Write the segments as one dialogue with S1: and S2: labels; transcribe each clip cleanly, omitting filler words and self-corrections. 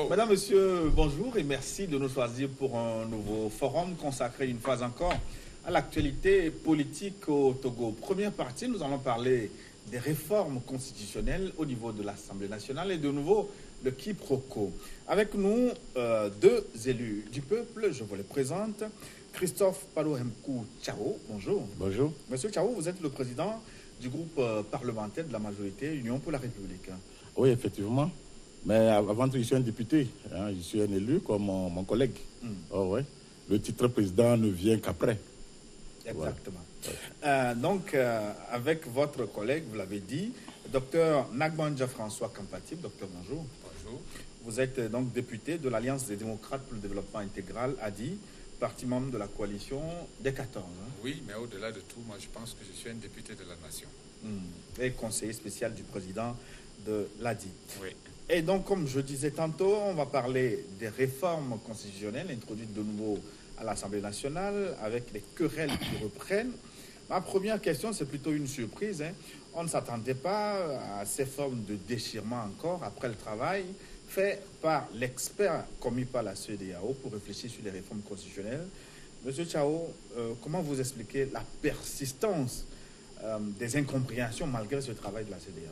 S1: Madame, Monsieur, bonjour et merci de nous choisir pour un nouveau forum consacré une fois encore à l'actualité politique au Togo. Première partie, nous allons parler des réformes constitutionnelles au niveau de l'Assemblée nationale et de nouveau le quiproquo. Avec nous, deux élus du peuple, je vous les présente. Christophe Palohemkou Tchao, bonjour.
S2: Bonjour.
S1: Monsieur Tchao, vous êtes le président du groupe parlementaire de la majorité Union pour la République.
S2: Oui, effectivement. Mais avant tout, je suis un député. Hein, je suis un élu comme mon collègue. Oh, ouais. Le titre président ne vient qu'après.
S1: Exactement. Ouais. Donc, avec votre collègue, vous l'avez dit, docteur Nagbanja François Kampatib. Docteur, bonjour.
S3: Bonjour.
S1: Vous êtes donc député de l'Alliance des démocrates pour le développement intégral, ADI, parti membre de la coalition des 14. Hein.
S3: Oui, mais au-delà de tout, moi je pense que je suis un député de la nation.
S1: Et conseiller spécial du président de l'ADI.
S3: Oui.
S1: Et donc, comme je disais tantôt, on va parler des réformes constitutionnelles introduites de nouveau à l'Assemblée nationale avec les querelles qui reprennent. Ma première question, c'est plutôt une surprise. Hein. On ne s'attendait pas à ces formes de déchirement encore après le travail fait par l'expert commis par la CEDEAO pour réfléchir sur les réformes constitutionnelles. Monsieur Tchao, comment vous expliquez la persistance des incompréhensions malgré ce travail de la CEDEAO?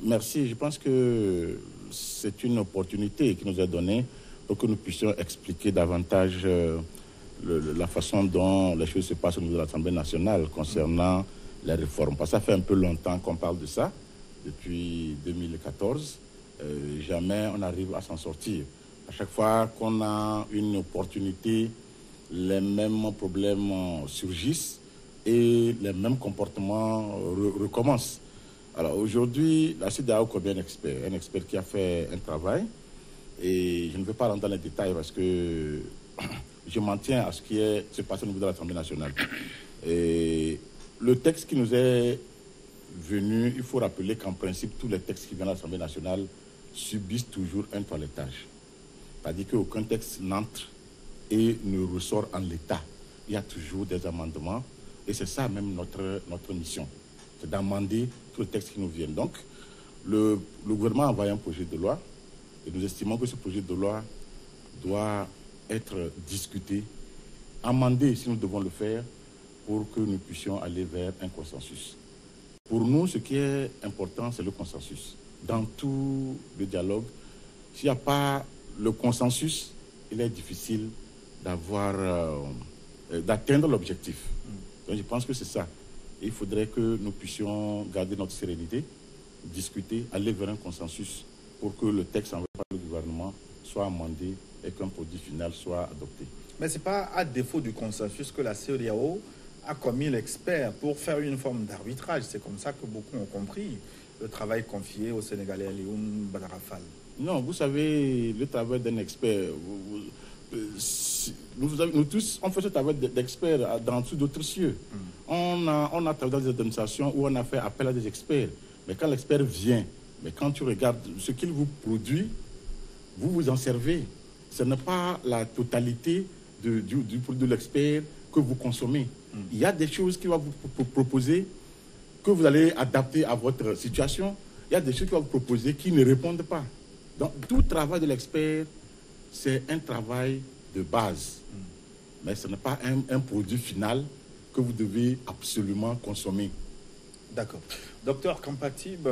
S2: Merci. Je pense que c'est une opportunité qui nous est donnée pour que nous puissions expliquer davantage la façon dont les choses se passent au niveau de l'Assemblée nationale concernant les réformes. Parce que ça fait un peu longtemps qu'on parle de ça, depuis 2014. Jamais on arrive à s'en sortir. À chaque fois qu'on a une opportunité, les mêmes problèmes surgissent et les mêmes comportements recommencent. Alors aujourd'hui, la CEDEAO connaît un expert qui a fait un travail et je ne vais pas rentrer dans les détails parce que je m'en tiens à ce qui se passe au niveau de l'Assemblée nationale. Et le texte qui nous est venu, il faut rappeler qu'en principe, tous les textes qui viennent de l'Assemblée nationale subissent toujours un toilettage. C'est-à-dire qu'aucun texte n'entre et ne ressort en l'état. Il y a toujours des amendements et c'est ça même notre mission. C'est d'amender tous les textes qui nous viennent. Donc, le gouvernement a envoyé un projet de loi et nous estimons que ce projet de loi doit être discuté, amendé si nous devons le faire pour que nous puissions aller vers un consensus. Pour nous, ce qui est important, c'est le consensus. Dans tout le dialogue, s'il n'y a pas le consensus, il est difficile d'atteindre l'objectif. Donc, je pense que c'est ça. Il faudrait que nous puissions garder notre sérénité, discuter, aller vers un consensus pour que le texte envoyé par le gouvernement soit amendé et qu'un produit final soit adopté.
S1: Mais ce n'est pas à défaut du consensus que la CEDEAO a commis l'expert pour faire une forme d'arbitrage. C'est comme ça que beaucoup ont compris le travail confié au Sénégalais Alioune Badara Fall.
S2: Non, vous savez, le travail d'un expert... Nous tous, on fait ce travail d'experts dans d'autres cieux. On a travaillé dans des administrations où on a fait appel à des experts. Mais quand l'expert vient, mais quand tu regardes ce qu'il vous produit, vous vous en servez. Ce n'est pas la totalité du produit de l'expert que vous consommez. Il y a des choses qu'il va vous proposer que vous allez adapter à votre situation. Il y a des choses qu'il va vous proposer qui ne répondent pas. Donc, tout travail de l'expert, c'est un travail de base. Mais ce n'est pas un produit final que vous devez absolument consommer.
S1: D'accord. Docteur Kampatib,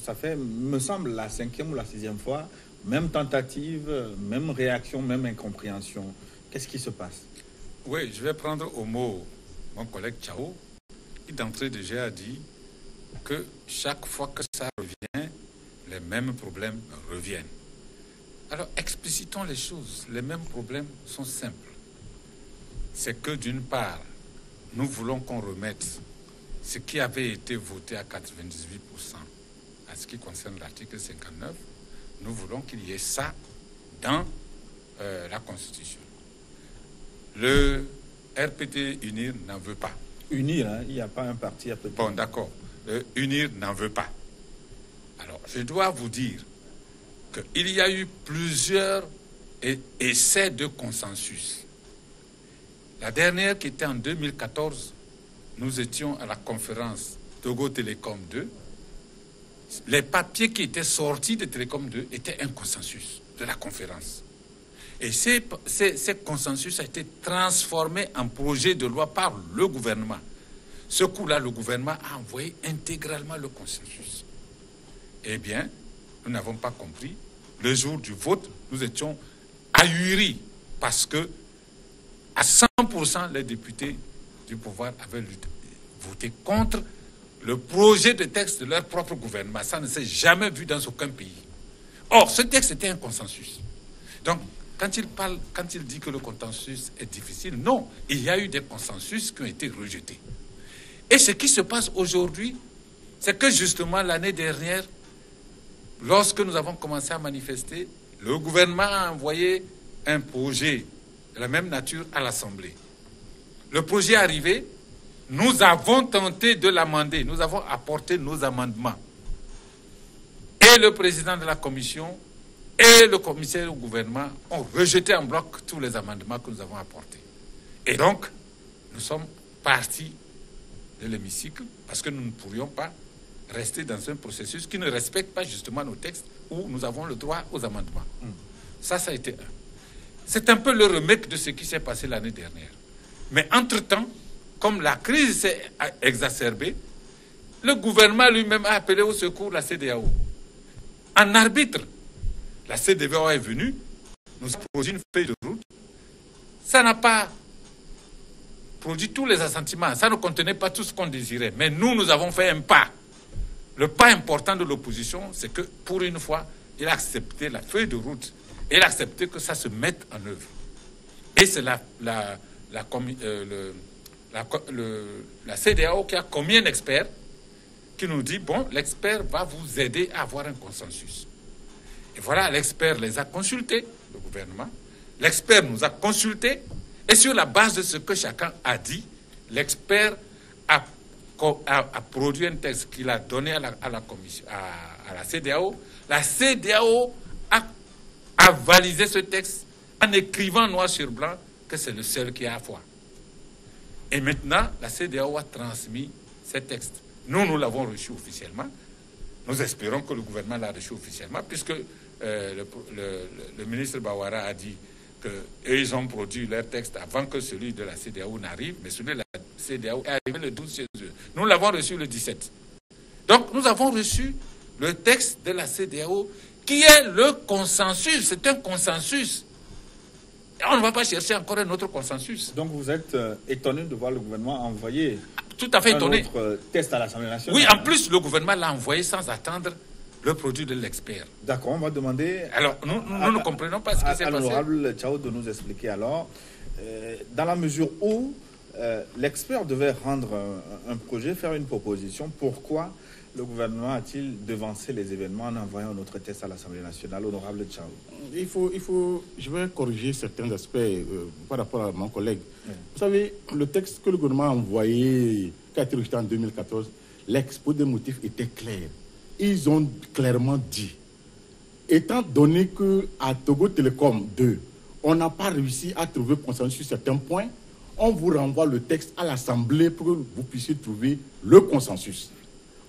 S1: ça fait, me semble, la 5e ou la 6e fois, même tentative, même réaction, même incompréhension. Qu'est-ce qui se passe?
S3: Oui, je vais prendre au mot mon collègue Tchao, qui d'entrée de jeu a dit que chaque fois que ça revient, les mêmes problèmes reviennent. Alors, explicitons les choses. Les mêmes problèmes sont simples. C'est que d'une part, nous voulons qu'on remette ce qui avait été voté à 98% à ce qui concerne l'article 59. Nous voulons qu'il y ait ça dans la Constitution. Le RPT UNIR n'en veut pas.
S1: UNIR, hein, il n'y a pas un parti RPT.
S3: Bon, d'accord. Le UNIR n'en veut pas. Alors, je dois vous dire qu'il y a eu plusieurs essais de consensus. La dernière, qui était en 2014, nous étions à la conférence Togo Télécom 2, les papiers qui étaient sortis de Télécom 2 étaient un consensus de la conférence. Et ces consensus a été transformé en projet de loi par le gouvernement. Ce coup-là, le gouvernement a envoyé intégralement le consensus. Eh bien, nous n'avons pas compris. Le jour du vote, nous étions ahuris parce que à 100%, les députés du pouvoir avaient voté contre le projet de texte de leur propre gouvernement. Ça ne s'est jamais vu dans aucun pays. Or, ce texte était un consensus. Donc, quand il dit que le consensus est difficile, non, il y a eu des consensus qui ont été rejetés. Et ce qui se passe aujourd'hui, c'est que justement l'année dernière, lorsque nous avons commencé à manifester, le gouvernement a envoyé un projet de la même nature à l'Assemblée. Le projet est arrivé, nous avons tenté de l'amender, nous avons apporté nos amendements. Et le président de la commission et le commissaire au gouvernement ont rejeté en bloc tous les amendements que nous avons apportés. Et donc, nous sommes partis de l'hémicycle parce que nous ne pourrions pas rester dans un processus qui ne respecte pas justement nos textes où nous avons le droit aux amendements. Ça a été un. C'est un peu le remake de ce qui s'est passé l'année dernière. Mais entre-temps, comme la crise s'est exacerbée, le gouvernement lui-même a appelé au secours la CEDEAO. En arbitre, la CEDEAO est venue, nous a posé une feuille de route. Ça n'a pas produit tous les assentiments. Ça ne contenait pas tout ce qu'on désirait. Mais nous avons fait un pas. Le pas important de l'opposition, c'est que, pour une fois, il a accepté la feuille de route. Et il a accepté que ça se mette en œuvre. Et c'est la CEDEAO qui a commis un expert qui nous dit, bon, l'expert va vous aider à avoir un consensus. Et voilà, l'expert les a consultés, le gouvernement. L'expert nous a consultés. Et sur la base de ce que chacun a dit, l'expert a produit un texte qu'il a donné à la commission, à la CEDEAO. La CEDEAO a validé ce texte en écrivant noir sur blanc que c'est le seul qui a foi. Et maintenant, la CEDEAO a transmis ces textes. Nous l'avons reçu officiellement. Nous espérons que le gouvernement l'a reçu officiellement, puisque le ministre Bawara a dit qu'ils ont produit leur texte avant que celui de la CEDEAO n'arrive, mais celui de la CEDEAO est arrivé le 12 chez eux. Nous l'avons reçu le 17. Donc, nous avons reçu le texte de la CEDEAO qui est le consensus. C'est un consensus. Et on ne va pas chercher encore un autre consensus.
S1: Donc, vous êtes étonné de voir le gouvernement envoyer
S3: tout à fait étonné.
S1: Un autre test à l'Assemblée nationale.
S3: Oui, en plus, le gouvernement l'a envoyé sans attendre le produit de l'expert.
S1: D'accord, on va demander...
S3: Alors, nous ne comprenons pas ce qui s'est passé. À
S1: l'honorable Tchao de nous expliquer alors, dans la mesure où l'expert devait rendre un projet, faire une proposition, pourquoi le gouvernement a-t-il devancé les événements en envoyant un autre test à l'Assemblée nationale? Honorable Tchao.
S2: Je vais corriger certains aspects par rapport à mon collègue. Oui. Vous savez, le texte que le gouvernement a envoyé, qui a été rejeté en 2014, l'exposé des motifs était clair. Ils ont clairement dit, étant donné qu'à Togo Télécom 2, on n'a pas réussi à trouver consensus sur certains points, on vous renvoie le texte à l'Assemblée pour que vous puissiez trouver le consensus.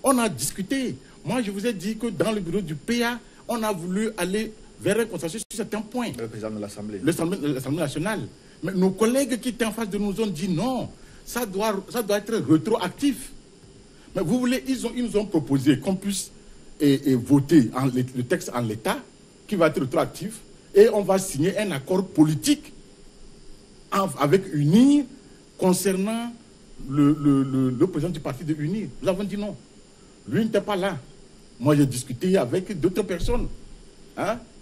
S2: On a discuté. Moi, je vous ai dit que dans le bureau du PA, on a voulu aller vers un consensus sur certains points.
S1: Le président de l'Assemblée.
S2: L'Assemblée nationale. Mais nos collègues qui étaient en face de nous ont dit non, ça doit être rétroactif. Mais vous voulez, ils nous ont proposé qu'on puisse voter le texte en l'état, qui va être rétroactif, et on va signer un accord politique avec UNIR concernant le président du parti de UNIR. Nous avons dit non. Lui n'était pas là. Moi, j'ai discuté avec d'autres personnes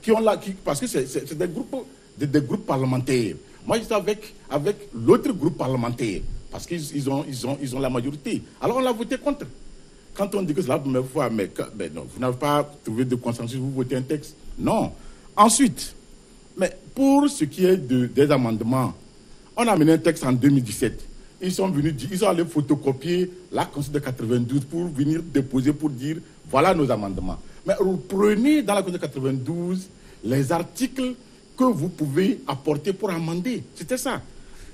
S2: qui ont là, parce que c'est des groupes parlementaires. Moi, j'étais avec l'autre groupe parlementaire, parce qu'ils ont la majorité. Alors, on l'a voté contre. Quand on dit que c'est la première fois, mais non, vous n'avez pas trouvé de consensus, vous votez un texte. Non. Ensuite, mais pour ce qui est des amendements, on a mené un texte en 2017. Ils sont venus dire, ils ont allé photocopier la Constitution de 92 pour venir déposer, pour dire, voilà nos amendements. Mais vous prenez dans la Constitution de 92 les articles que vous pouvez apporter pour amender. C'était ça.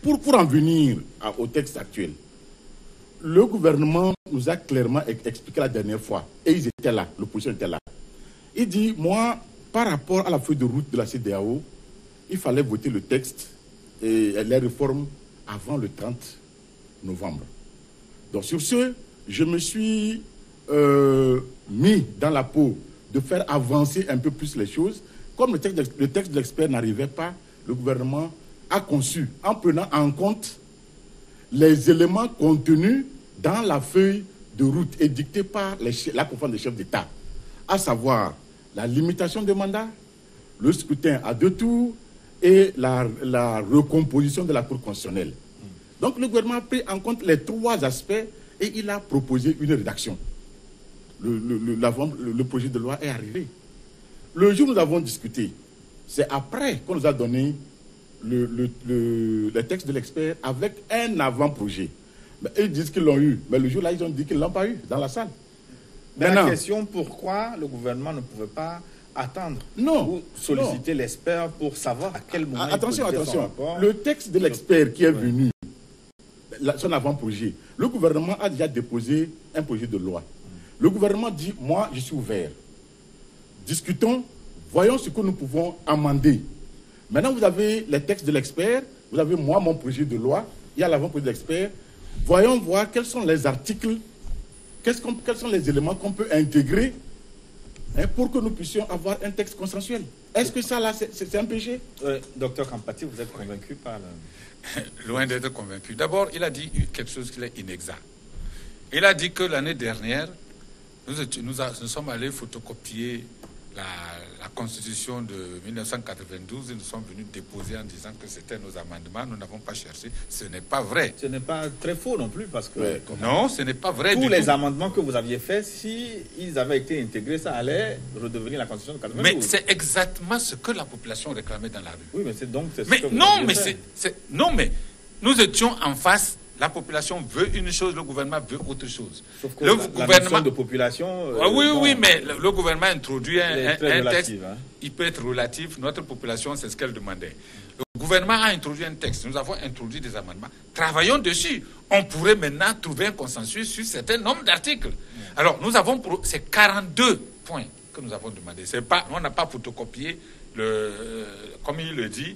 S2: Pour en venir au texte actuel, le gouvernement nous a clairement expliqué la dernière fois, et ils étaient là, l'opposition était là. Il dit, moi, par rapport à la feuille de route de la CEDEAO, il fallait voter le texte et les réformes avant le 30 novembre. Donc sur ce, je me suis mis dans la peau de faire avancer un peu plus les choses. Comme le texte de l'expert n'arrivait pas, le gouvernement a conçu, en prenant en compte les éléments contenus dans la feuille de route édictée par la conférence des chefs d'État, à savoir la limitation des mandats, le scrutin à 2 tours et la recomposition de la Cour constitutionnelle. Donc le gouvernement a pris en compte les 3 aspects et il a proposé une rédaction. Le projet de loi est arrivé. Le jour où nous avons discuté, c'est après qu'on nous a donné le texte de l'expert avec un avant-projet. Ils disent qu'ils l'ont eu, mais le jour-là, ils ont dit qu'ils ne l'ont pas eu dans la salle.
S1: Mais la question, pourquoi le gouvernement ne pouvait pas attendre ou solliciter l'expert pour savoir à quel moment...
S2: Attention. Le texte de l'expert qui est venu, son avant-projet, le gouvernement a déjà déposé un projet de loi. Le gouvernement dit, moi, je suis ouvert. Discutons, voyons ce que nous pouvons amender. Maintenant, vous avez les textes de l'expert, vous avez moi, mon projet de loi, il y a l'avant-projet de l'expert. Voyons voir quels sont les articles, quels sont les éléments qu'on peut intégrer pour que nous puissions avoir un texte consensuel. Est-ce que ça, là, c'est un péché?
S1: Docteur Kampati, vous êtes convaincu par le...
S3: Loin d'être convaincu. D'abord, il a dit quelque chose qui est inexact. Il a dit que l'année dernière, nous sommes allés photocopier la Constitution de 1992 et nous sommes venus déposer en disant que c'était nos amendements. Nous n'avons pas cherché. Ce n'est pas vrai.
S1: Ce n'est pas très faux non plus parce que...
S3: Non, ce n'est pas vrai
S1: tous les amendements que vous aviez faits, s'ils avaient été intégrés, ça allait redevenir la Constitution de 92.
S3: Mais c'est exactement ce que la population réclamait dans la rue.
S1: Oui, mais c'est donc...
S3: Non, mais nous étions en face. La population veut une chose, le gouvernement veut autre chose.
S1: Sauf que la gouvernement de population...
S3: oui, mais le gouvernement introduit un texte.
S1: Hein.
S3: Il peut être relatif. Notre population, c'est ce qu'elle demandait. Le gouvernement a introduit un texte. Nous avons introduit des amendements. Travaillons dessus. On pourrait maintenant trouver un consensus sur certains nombres d'articles. Alors, nous avons... C'est 42 points que nous avons demandé. On n'a pas photocopié comme il le dit,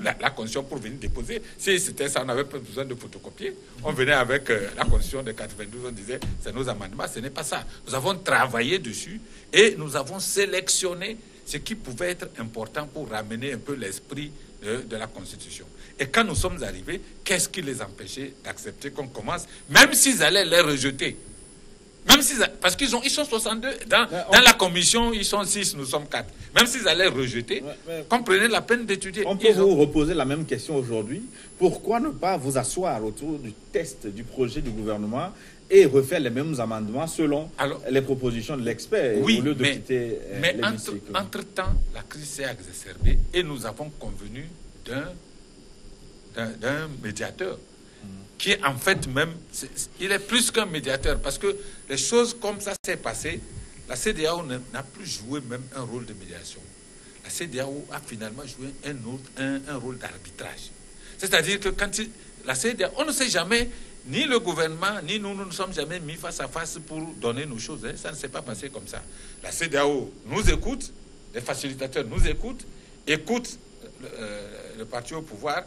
S3: la Constitution pour venir déposer. Si c'était ça, on n'avait pas besoin de photocopier. On venait avec la Constitution de 92, on disait, c'est nos amendements, ce n'est pas ça. Nous avons travaillé dessus et nous avons sélectionné ce qui pouvait être important pour ramener un peu l'esprit de la Constitution. Et quand nous sommes arrivés, qu'est-ce qui les empêchait d'accepter qu'on commence, même s'ils allaient les rejeter? Même parce qu'ils sont 62. Dans la commission, ils sont 6, nous sommes 4. Même s'ils allaient rejeter, qu'on prenait la peine d'étudier.
S1: On peut vous reposer la même question aujourd'hui. Pourquoi ne pas vous asseoir autour du test du projet du gouvernement et refaire les mêmes amendements selon les propositions de l'expert au lieu de quitter l'hémicycle?
S3: Mais entre-temps, la crise s'est exacerbée et nous avons convenu d'un médiateur. Qui est en fait même, il est plus qu'un médiateur, parce que les choses comme ça s'est passé, la CEDEAO n'a plus joué même un rôle de médiation. La CEDEAO a finalement joué un rôle d'arbitrage. C'est-à-dire que quand la CEDEAO, on ne sait jamais, ni le gouvernement, ni nous ne sommes jamais mis face à face pour donner nos choses. Ça ne s'est pas passé comme ça. La CEDEAO nous écoute, les facilitateurs nous écoutent le parti au pouvoir,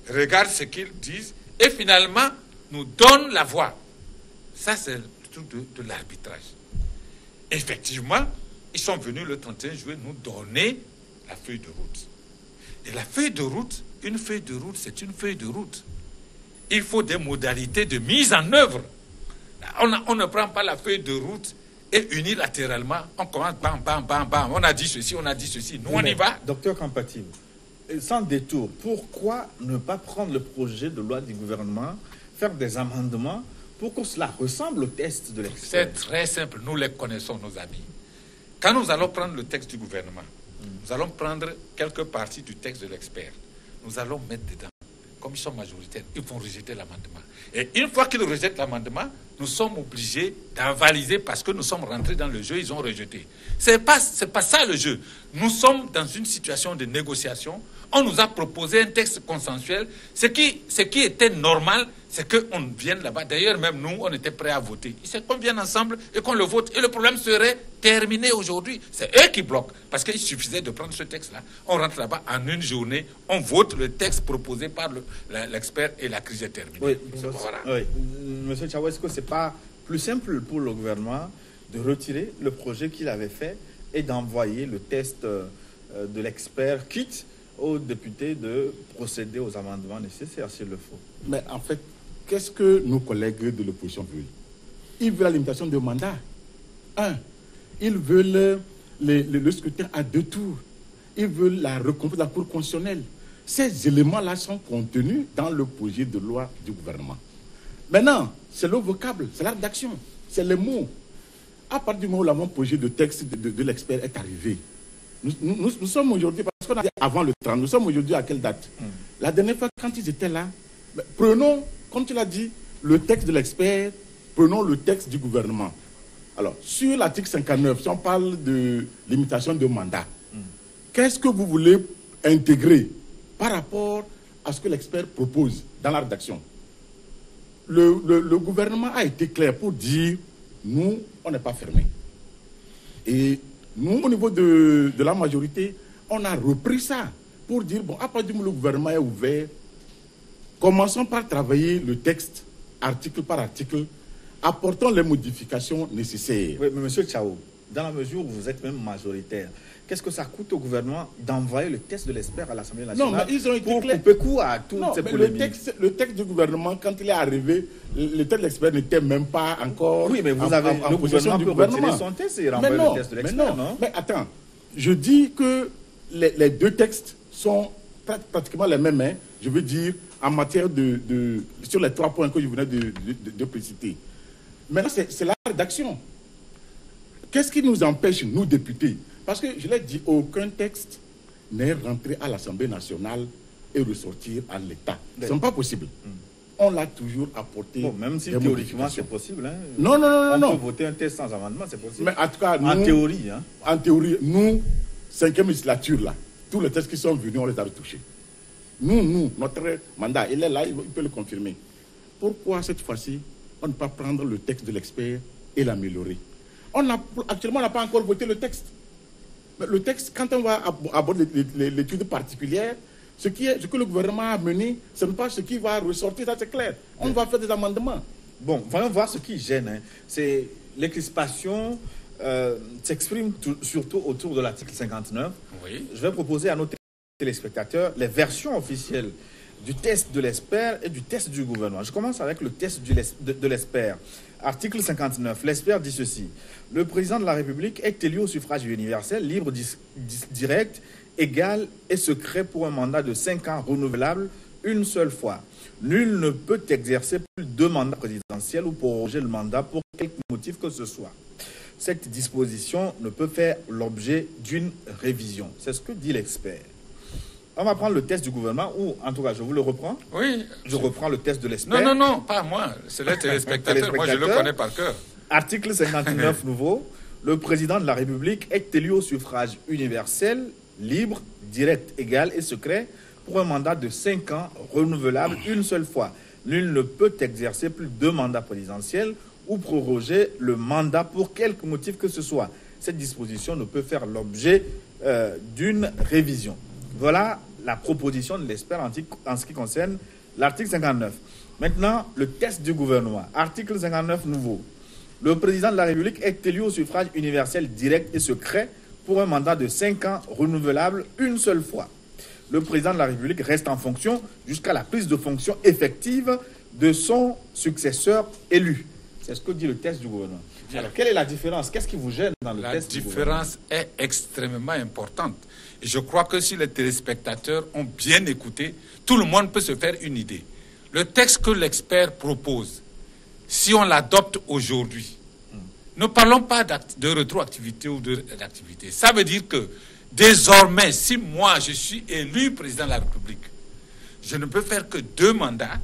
S3: regarde ce qu'ils disent, et finalement, nous donne la voix. Ça, c'est le truc de l'arbitrage. Effectivement, ils sont venus le 31 juillet nous donner la feuille de route. Et la feuille de route, une feuille de route, c'est une feuille de route. Il faut des modalités de mise en œuvre. On ne prend pas la feuille de route et unilatéralement, on commence, bam, bam, bam, bam. On a dit ceci, on a dit ceci. Nous, on y va.
S1: Docteur Kampati, sans détour, pourquoi ne pas prendre le projet de loi du gouvernement, faire des amendements pour que cela ressemble au test de l'expert?
S3: C'est très simple, nous les connaissons, nos amis. Quand nous allons prendre le texte du gouvernement, nous allons prendre quelques parties du texte de l'expert. Nous allons mettre dedans. Comme ils sont majoritaires, ils vont rejeter l'amendement. Et une fois qu'ils rejettent l'amendement, nous sommes obligés d'avaliser parce que nous sommes rentrés dans le jeu, ils ont rejeté. C'est pas ça le jeu. Nous sommes dans une situation de négociation. On nous a proposé un texte consensuel. Ce qui était normal, c'est qu'on vienne là-bas. D'ailleurs, même nous, on était prêts à voter. C'est qu'on vienne ensemble et qu'on le vote. Et le problème serait terminé aujourd'hui. C'est eux qui bloquent. Parce qu'il suffisait de prendre ce texte-là. On rentre là-bas en une journée. On vote le texte proposé par l'expert et la crise est terminée.
S1: Oui,
S3: voilà.
S1: Oui. Monsieur Tchao, est-ce que ce n'est pas plus simple pour le gouvernement de retirer le projet qu'il avait fait et d'envoyer le test de l'expert, quitte aux députés de procéder aux amendements nécessaires s'il le faut?
S2: Mais en fait, qu'est-ce que nos collègues de l'opposition veulent? Ils veulent la limitation de mandat. Ils veulent le scrutin à 2 tours. Ils veulent la reconduite de la Cour constitutionnelle. Ces éléments-là sont contenus dans le projet de loi du gouvernement. Maintenant, c'est le vocable, c'est la rédaction, c'est les mots. À partir du moment où l'avant-projet de texte de l'expert est arrivé, nous sommes aujourd'hui, parce qu'on a dit avant le 30, nous sommes aujourd'hui à quelle date? La dernière fois, quand ils étaient là, prenons, comme tu l'as dit, le texte de l'expert, prenons le texte du gouvernement. Alors, sur l'article 59, si on parle de limitation de mandat, qu'est-ce que vous voulez intégrer par rapport à ce que l'expert propose dans la rédaction? Le gouvernement a été clair pour dire, nous, on n'est pas fermés. Et nous, au niveau de la majorité, on a repris ça pour dire, bon, à partir du moment où le gouvernement est ouvert, commençons par travailler le texte, article par article, apportons les modifications nécessaires.
S1: Oui, mais monsieur Tchao, dans la mesure où vous êtes même majoritaire, qu'est-ce que ça coûte au gouvernement d'envoyer le texte de l'expert à l'Assemblée nationale?
S2: Non, mais ils ont été
S1: pour
S2: clairs.
S1: couper court à toutes ces polémiques.
S2: Le texte du gouvernement, quand il est arrivé, le texte de l'expert n'était même pas encore.
S1: Oui, mais vous avez le gouvernement peut retirer son texte et renvoyer le texte de l'expert, non?
S2: Mais attends, je dis que les 2 textes sont pratiquement les mêmes, hein, je veux dire, en matière sur les 3 points que je venais de préciter. Maintenant, c'est la rédaction. Qu'est-ce qui nous empêche, nous, députés? Parce que, je l'ai dit, aucun texte n'est rentré à l'Assemblée nationale et ressortir à l'État. Ce n'est pas possible. On l'a toujours apporté.
S1: Bon, même si théoriquement c'est possible. Hein.
S2: Non.
S1: On peut voter un texte sans amendement, c'est possible.
S2: Mais en tout cas,
S1: en théorie. Hein.
S2: En théorie, nous, 5e législature, là, tous les textes qui sont venus, on les a retouchés. Nous, notre mandat, il est là, il peut le confirmer. Pourquoi cette fois-ci, on ne peut pas prendre le texte de l'expert et l'améliorer? Actuellement, on n'a pas encore voté le texte. Mais le texte, quand on va aborder l'étude particulière, ce que le gouvernement a mené, ce n'est pas ce qui va ressortir, ça c'est clair. On va faire des amendements.
S1: Bon, voyons voir ce qui gêne. Hein. C'est les crispations s'expriment surtout autour de l'article 59.
S3: Oui.
S1: Je vais proposer à nos téléspectateurs les versions officielles du test de l'expert et du test du gouvernement. Je commence avec le test de l'expert. Article 59. L'expert dit ceci. Le président de la République est élu au suffrage universel, libre, direct, égal et secret pour un mandat de 5 ans renouvelable une seule fois. Nul ne peut exercer plus de 2 mandats présidentiels ou proroger le mandat pour quelque motif que ce soit. Cette disposition ne peut faire l'objet d'une révision. C'est ce que dit l'expert. On va prendre le test du gouvernement, ou en tout cas, je vous le reprends.
S3: Oui.
S1: Je reprends le test de l'expert.
S3: Non, pas moi. C'est les téléspectateurs. Moi, je le connais par cœur.
S1: Article 59 nouveau. Le président de la République est élu au suffrage universel, libre, direct, égal et secret pour un mandat de 5 ans renouvelable une seule fois. Nul ne peut exercer plus de 2 mandats présidentiels ou proroger le mandat pour quelque motif que ce soit. Cette disposition ne peut faire l'objet d'une révision. Voilà la proposition de l'expert en ce qui concerne l'article 59. Maintenant, le test du gouvernement. Article 59 nouveau. Le président de la République est élu au suffrage universel direct et secret pour un mandat de 5 ans renouvelable une seule fois. Le président de la République reste en fonction jusqu'à la prise de fonction effective de son successeur élu. C'est ce que dit le test du gouvernement. Alors, quelle est la différence? Qu'est-ce qui vous gêne dans le test du gouvernement?
S3: La différence est extrêmement importante. Et je crois que si les téléspectateurs ont bien écouté, tout le monde peut se faire une idée. Le texte que l'expert propose, si on l'adopte aujourd'hui, ne parlons pas de rétroactivité ou d'activité. Ça veut dire que désormais, si moi je suis élu président de la République, je ne peux faire que 2 mandats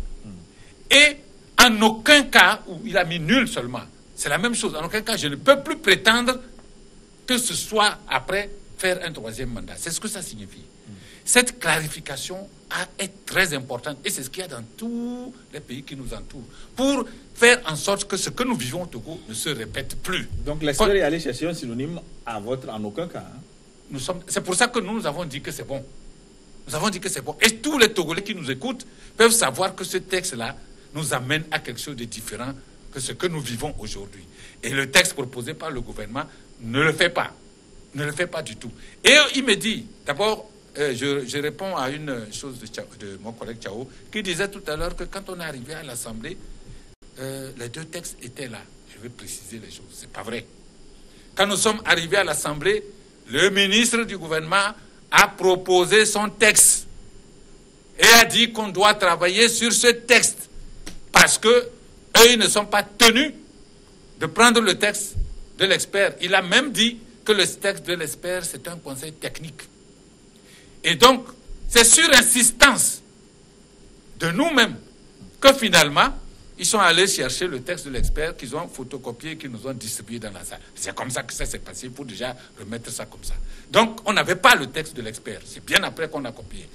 S3: et en aucun cas, où il a mis nul seulement, c'est la même chose, en aucun cas je ne peux plus prétendre que ce soit après faire un 3e mandat. C'est ce que ça signifie. Cette clarification est très importante et c'est ce qu'il y a dans tous les pays qui nous entourent pour faire en sorte que ce que nous vivons au Togo ne se répète plus.
S1: Donc l'expert est allé chercher un synonyme à votre en aucun cas.
S3: C'est pour ça que nous avons dit que c'est bon. Nous avons dit que c'est bon. Et tous les Togolais qui nous écoutent peuvent savoir que ce texte-là nous amène à quelque chose de différent que ce que nous vivons aujourd'hui. Et le texte proposé par le gouvernement ne le fait pas. Ne le fait pas du tout. Et il me dit, d'abord, je réponds à une chose de mon collègue Chao, qui disait tout à l'heure que quand on est arrivé à l'Assemblée, les deux textes étaient là. Je vais préciser les choses. C'est pas vrai. Quand nous sommes arrivés à l'Assemblée, le ministre du gouvernement a proposé son texte et a dit qu'on doit travailler sur ce texte parce que eux, ils ne sont pas tenus de prendre le texte de l'expert. Il a même dit que le texte de l'expert, c'est un conseil technique. Et donc, c'est sur insistance de nous-mêmes que finalement, ils sont allés chercher le texte de l'expert qu'ils ont photocopié et qu'ils nous ont distribué dans la salle. C'est comme ça que ça s'est passé, pour déjà remettre ça comme ça. Donc, on n'avait pas le texte de l'expert. C'est bien après qu'on a copié.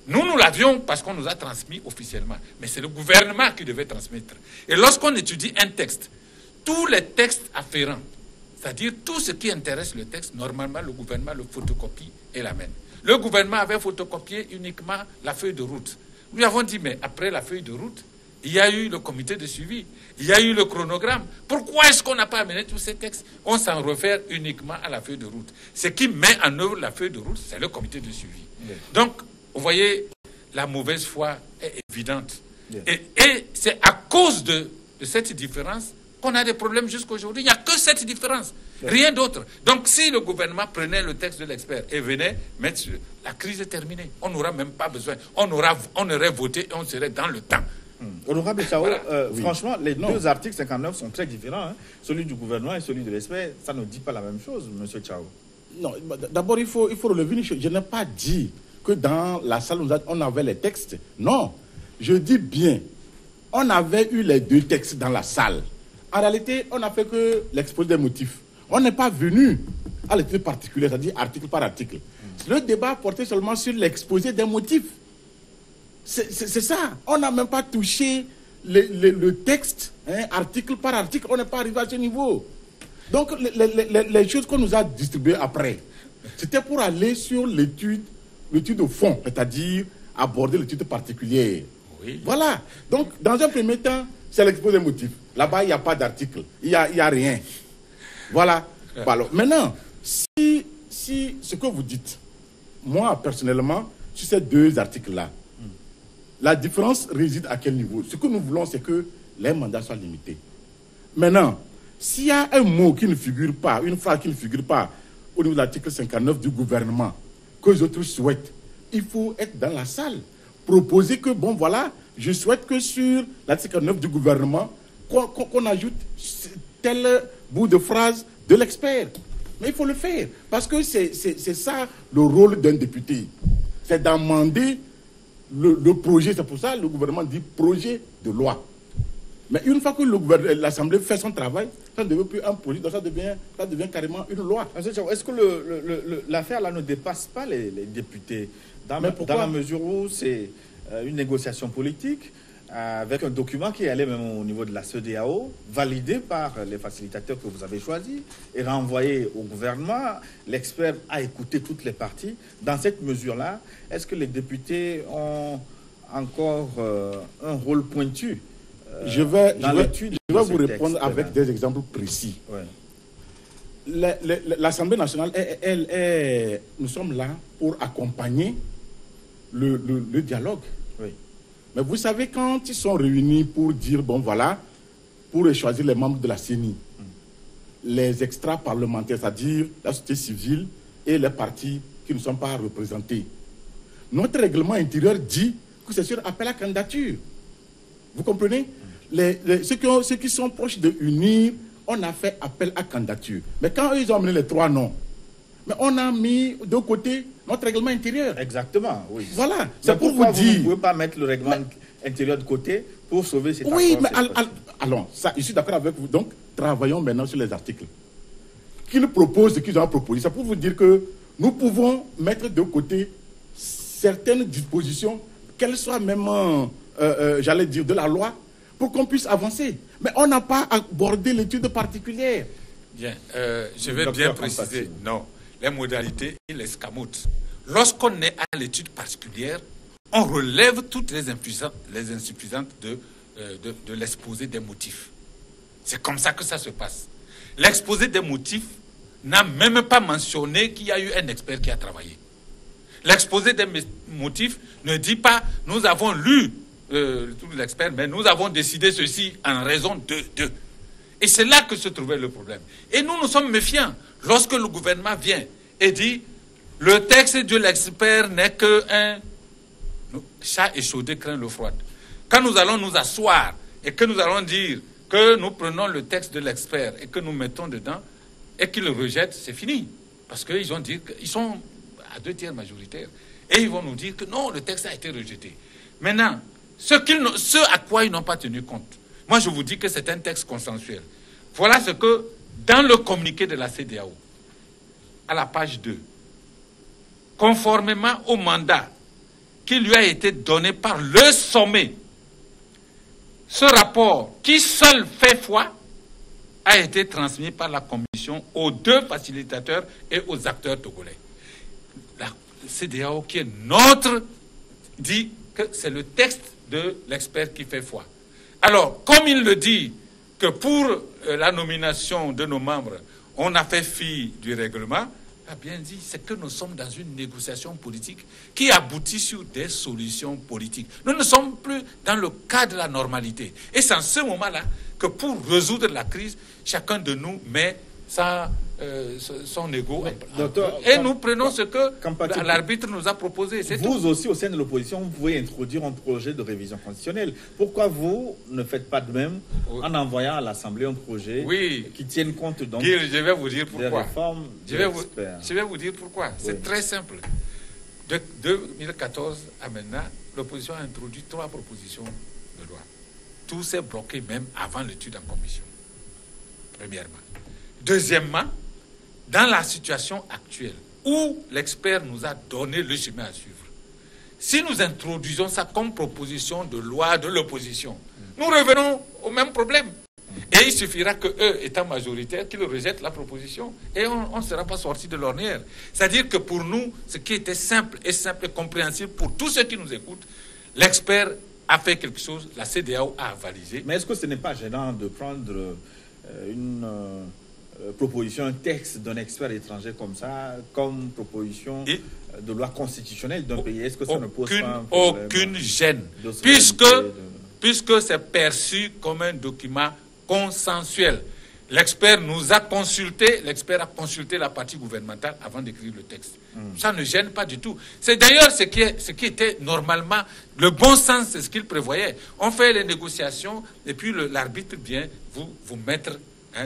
S3: Nous l'avions parce qu'on nous a transmis officiellement. Mais c'est le gouvernement qui devait transmettre. Et lorsqu'on étudie un texte, tous les textes afférents, c'est-à-dire tout ce qui intéresse le texte, normalement, le gouvernement le photocopie et l'amène. Le gouvernement avait photocopié uniquement la feuille de route. Nous avons dit, mais après la feuille de route, il y a eu le comité de suivi, il y a eu le chronogramme. Pourquoi est-ce qu'on n'a pas amené tous ces textes? On s'en réfère uniquement à la feuille de route. Ce qui met en œuvre la feuille de route, c'est le comité de suivi. Yeah. Donc, vous voyez, la mauvaise foi est évidente. Yeah. Et c'est à cause de cette différence qu'on a des problèmes jusqu'à aujourd'hui. Il n'y a que cette différence, rien d'autre. Donc, si le gouvernement prenait le texte de l'expert et venait mettre sur... La crise est terminée. On n'aura même pas besoin. On aurait voté et on serait dans le temps.
S1: Honorable Chao, oui. Franchement, les deux articles 59 sont très différents. Hein. Celui du gouvernement et celui de l'expert, ça ne dit pas la même chose, monsieur Chao.
S2: Non, d'abord, il faut relever une chose. Je n'ai pas dit que dans la salle, on avait les textes. Non, je dis bien, on avait eu les deux textes dans la salle. En réalité, on n'a fait que l'exposé des motifs. On n'est pas venu à l'étude particulière, c'est-à-dire article par article. Le débat portait seulement sur l'exposé des motifs. C'est ça. On n'a même pas touché le texte, hein, article par article. On n'est pas arrivé à ce niveau. Donc, les choses qu'on nous a distribuées après, c'était pour aller sur l'étude au fond, c'est-à-dire aborder l'étude particulière. Oui. Voilà. Donc, dans un premier temps, c'est l'exposé des motifs. Là-bas, il n'y a pas d'article. Il n'y a rien. Voilà. Alors, maintenant, si ce que vous dites, moi, personnellement, sur ces deux articles-là, la différence réside à quel niveau? Ce que nous voulons, c'est que les mandats soient limités. Maintenant, s'il y a un mot qui ne figure pas, une phrase qui ne figure pas au niveau de l'article 59 du gouvernement, que les autres souhaitent, il faut être dans la salle. Proposer que, bon, voilà, je souhaite que sur l'article 59 du gouvernement, qu'on ajoute tel bout de phrase de l'expert. Mais il faut le faire. Parce que c'est ça le rôle d'un député. C'est d'amender le projet. C'est pour ça que le gouvernement dit projet de loi. Mais une fois que l'Assemblée fait son travail, ça ne devient plus un projet, ça devient carrément une loi.
S1: Est-ce que l'affaire là ne dépasse pas les députés dans la mesure où c'est une négociation politique avec un document qui est allé même au niveau de la CEDEAO, validé par les facilitateurs que vous avez choisis et renvoyé au gouvernement. L'expert a écouté toutes les parties. Dans cette mesure-là, est-ce que les députés ont encore un rôle pointu
S2: je vais vous répondre avec des exemples précis. Ouais. L'Assemblée nationale, nous sommes là pour accompagner le dialogue. Oui. Mais vous savez, quand ils sont réunis pour dire, bon voilà, pour choisir les membres de la CENI, les extra-parlementaires, c'est-à-dire la société civile et les partis qui ne sont pas représentés, notre règlement intérieur dit que c'est sur appel à candidature. Vous comprenez? Ceux qui sont proches de unir, on a fait appel à candidature. Mais quand eux, ils ont amené les 3 noms, mais on a mis de côté notre règlement intérieur.
S1: Exactement, oui.
S2: Voilà, c'est pour vous dire...
S1: Vous ne pouvez pas mettre le règlement intérieur de côté pour sauver cet accord.
S2: Oui, mais alors, ça, je suis d'accord avec vous. Donc, travaillons maintenant sur les articles. Qu'ils proposent ce qu'ils ont proposé. C'est pour vous dire que nous pouvons mettre de côté certaines dispositions, qu'elles soient même, j'allais dire, de la loi, pour qu'on puisse avancer. Mais on n'a pas abordé l'étude particulière.
S3: Bien, je vais bien préciser. Non, les modalités, il escamote. Lorsqu'on est à l'étude particulière, on relève toutes les insuffisantes de l'exposé des motifs. C'est comme ça que ça se passe. L'exposé des motifs n'a même pas mentionné qu'il y a eu un expert qui a travaillé. L'exposé des motifs ne dit pas « nous avons lu tout l'expert, mais nous avons décidé ceci en raison de ». Et c'est là que se trouvait le problème. Et nous sommes méfiants lorsque le gouvernement vient et dit « le texte de l'expert n'est qu'un chat échaudé craint l'eau froide ». Quand nous allons nous asseoir et que nous allons dire que nous prenons le texte de l'expert et que nous mettons dedans et qu'ils le rejettent, c'est fini. Parce qu'ils ont dit qu'ils sont à 2 tiers majoritaires. Et ils vont nous dire que non, le texte a été rejeté. Maintenant, ce à quoi ils n'ont pas tenu compte, moi je vous dis que c'est un texte consensuel. Voilà ce que, dans le communiqué de la CEDEAO, à la page 2, conformément au mandat qui lui a été donné par le sommet, ce rapport, qui seul fait foi, a été transmis par la Commission aux 2 facilitateurs et aux acteurs togolais. La CEDEAO, qui est notre, dit que c'est le texte de l'expert qui fait foi. Alors, comme il le dit, que pour la nomination de nos membres, on a fait fi du règlement, a bien dit, c'est que nous sommes dans une négociation politique qui aboutit sur des solutions politiques. Nous ne sommes plus dans le cadre de la normalité. Et c'est en ce moment-là que pour résoudre la crise, chacun de nous met son ego.
S1: Docteur,
S3: et nous prenons ce que l'arbitre nous a proposé.
S1: Vous aussi, au sein de l'opposition, vous pouvez introduire un projet de révision constitutionnelle. Pourquoi vous ne faites pas de même en envoyant à l'Assemblée un projet qui tienne compte donc
S3: je vais vous dire pourquoi.
S1: des réformes
S3: je vais vous dire pourquoi. C'est très simple. De 2014 à maintenant, l'opposition a introduit 3 propositions de loi. Tout s'est bloqué même avant l'étude en commission. Premièrement. Deuxièmement, dans la situation actuelle où l'expert nous a donné le chemin à suivre, si nous introduisons ça comme proposition de loi de l'opposition, nous revenons au même problème. Et il suffira qu'eux, étant majoritaires, qu'ils rejettent la proposition et on ne sera pas sorti de l'ornière. C'est-à-dire que pour nous, ce qui était simple et compréhensible pour tous ceux qui nous écoutent, l'expert a fait quelque chose, la CEDEAO a avalisé.
S1: Mais est-ce que ce n'est pas gênant de prendre une proposition, un texte d'un expert étranger comme ça, comme proposition de loi constitutionnelle d'un pays? Est-ce que ça ne pose pas un problème?
S3: Aucune gêne, puisque c'est perçu comme un document consensuel. L'expert nous a consulté, l'expert a consulté la partie gouvernementale avant d'écrire le texte. Ça ne gêne pas du tout. C'est d'ailleurs ce qui était normalement le bon sens, c'est ce qu'il prévoyait. On fait les négociations et puis l'arbitre vient vous mettre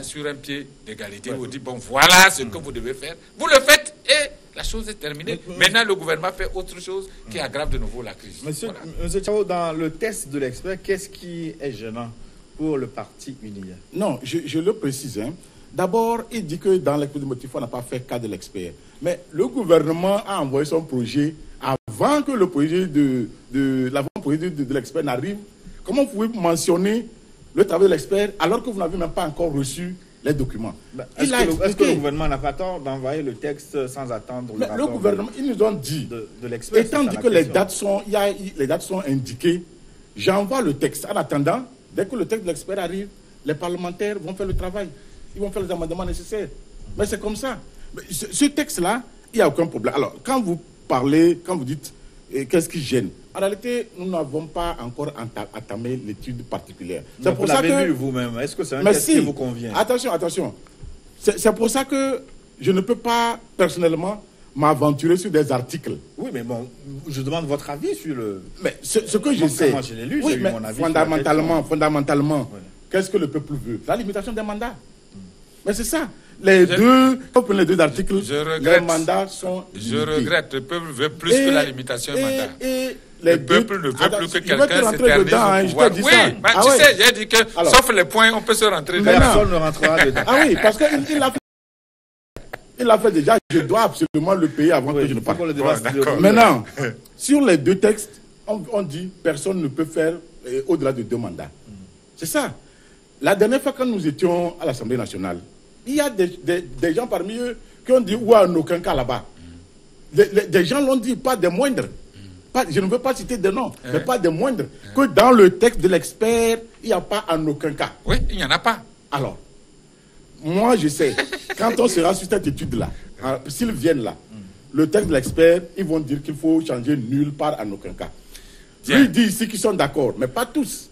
S3: sur un pied d'égalité. Vous dit, bon, voilà ce que vous devez faire. Vous le faites et la chose est terminée. Maintenant, le gouvernement fait autre chose qui aggrave de nouveau la crise.
S1: Monsieur Tchao, dans le test de l'expert, qu'est-ce qui est gênant pour le parti uni?
S2: Non, je le précise. D'abord, il dit que dans l'exposé des motifs, on n'a pas fait cas de l'expert. Mais le gouvernement a envoyé son projet avant que le projet de l'expert n'arrive. Comment vous pouvez mentionner le travail de l'expert alors que vous n'avez même pas encore reçu les documents?
S1: Est-ce que le gouvernement n'a pas tort d'envoyer le texte sans attendre le rapport?
S2: Le gouvernement, ils nous ont dit,
S1: de l'expert.
S2: Étant dit que les dates sont indiquées, j'envoie le texte. En attendant, dès que le texte de l'expert arrive, les parlementaires vont faire le travail. Ils vont faire les amendements nécessaires. Mais c'est comme ça. Mais ce texte-là, il n'y a aucun problème. Alors, quand vous dites qu'est-ce qui gêne, en réalité, nous n'avons pas encore entamé l'étude particulière.
S1: C'est pour ça que... Vous l'avez lu vous-même. Est-ce que c'est un texte qui vous convient?
S2: Attention. C'est pour ça que je ne peux pas, personnellement, m'aventurer sur des articles.
S1: Oui, mais bon, je demande votre avis sur le...
S2: Mais ce que je sais...
S1: Moi, je l'ai lu, j'ai eu mon avis.
S2: Fondamentalement, qu'est-ce que le peuple veut? La limitation des mandats. Mais c'est ça. Les deux articles, les mandats sont limités.
S3: Je regrette, le peuple veut plus que la limitation des mandats. Le peuple ne veut plus que quelqu'un s'éternise au pouvoir. Oui, tu sais, j'ai dit que, sauf les points, on peut se rentrer dedans.
S1: Personne ne rentrera dedans.
S2: Ah oui, parce qu'il l'a fait. Il l'a fait déjà, je dois absolument le payer avant que je ne parte. Maintenant, sur les deux textes, on dit personne ne peut faire au-delà de 2 mandats. C'est ça. La dernière fois, quand nous étions à l'Assemblée nationale, il y a des gens parmi eux qui ont dit ou en aucun cas là-bas. Des gens l'ont dit, pas des moindres. Je ne veux pas citer des noms, mais pas des moindres. Que dans le texte de l'expert, il n'y a pas en aucun cas.
S3: Oui, il n'y en a pas.
S2: Alors, moi je sais, quand on sera sur cette étude-là, s'ils viennent là, le texte de l'expert, ils vont dire qu'il faut changer nulle part en aucun cas. Lui dit ici qu'ils sont d'accord, mais pas tous.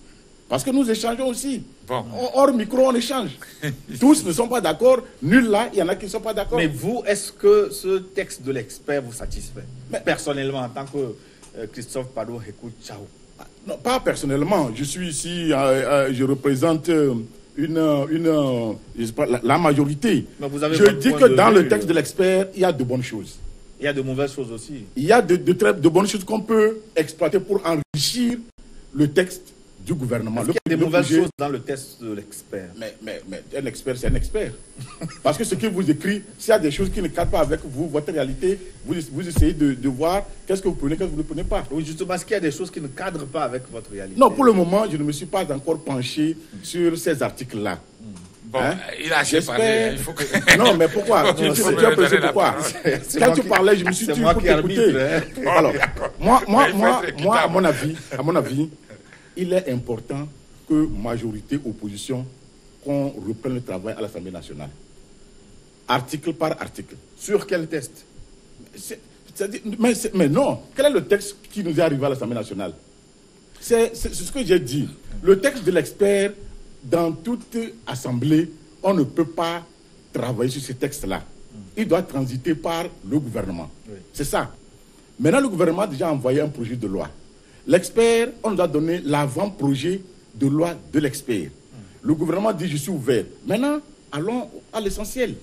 S2: Parce que nous échangeons aussi.
S3: Bon.
S2: Hors micro, on échange. Tous ne sont pas d'accord. Nul là, il y en a qui ne sont pas d'accord.
S1: Mais vous, est-ce que ce texte de l'expert vous satisfait? Personnellement, en tant que Christophe Pado Hekou Tchao.
S2: Non, pas personnellement. Je suis ici, je représente je sais pas, la majorité. Je dis que dans le texte de l'expert, il y a de bonnes choses.
S1: Il y a de mauvaises choses aussi.
S2: Il y a de bonnes choses qu'on peut exploiter pour enrichir le texte du gouvernement.
S1: Il y a des mauvaises choses dans le texte de l'expert.
S2: Mais un expert, c'est un expert. Parce que ce qu'il vous écrit, s'il y a des choses qui ne cadrent pas avec vous, votre réalité, vous essayez de voir qu'est-ce que vous prenez, qu'est-ce que vous ne prenez pas.
S1: Oui, justement, parce qu'il y a des choses qui ne cadrent pas avec votre réalité.
S2: Non, pour le moment, je ne me suis pas encore penché sur ces articles-là.
S3: Bon, il a assez parlé. Il faut que...
S2: Non, mais pourquoi? Tu as pensé pourquoi? Quand tu parlais, je me suis dit, il faut t'écouter. Alors, moi, à mon avis, il est important que majorité, opposition, qu'on reprenne le travail à l'Assemblée nationale. Article par article.
S1: Sur quel texte?
S2: Mais non. Quel est le texte qui nous est arrivé à l'Assemblée nationale? C'est ce que j'ai dit. Le texte de l'expert, dans toute assemblée, on ne peut pas travailler sur ce texte-là. Il doit transiter par le gouvernement. Oui. C'est ça. Maintenant, le gouvernement a déjà envoyé un projet de loi. L'expert, on doit donner l'avant-projet de loi de l'expert. Le gouvernement dit, je suis ouvert. Maintenant, allons à l'essentiel.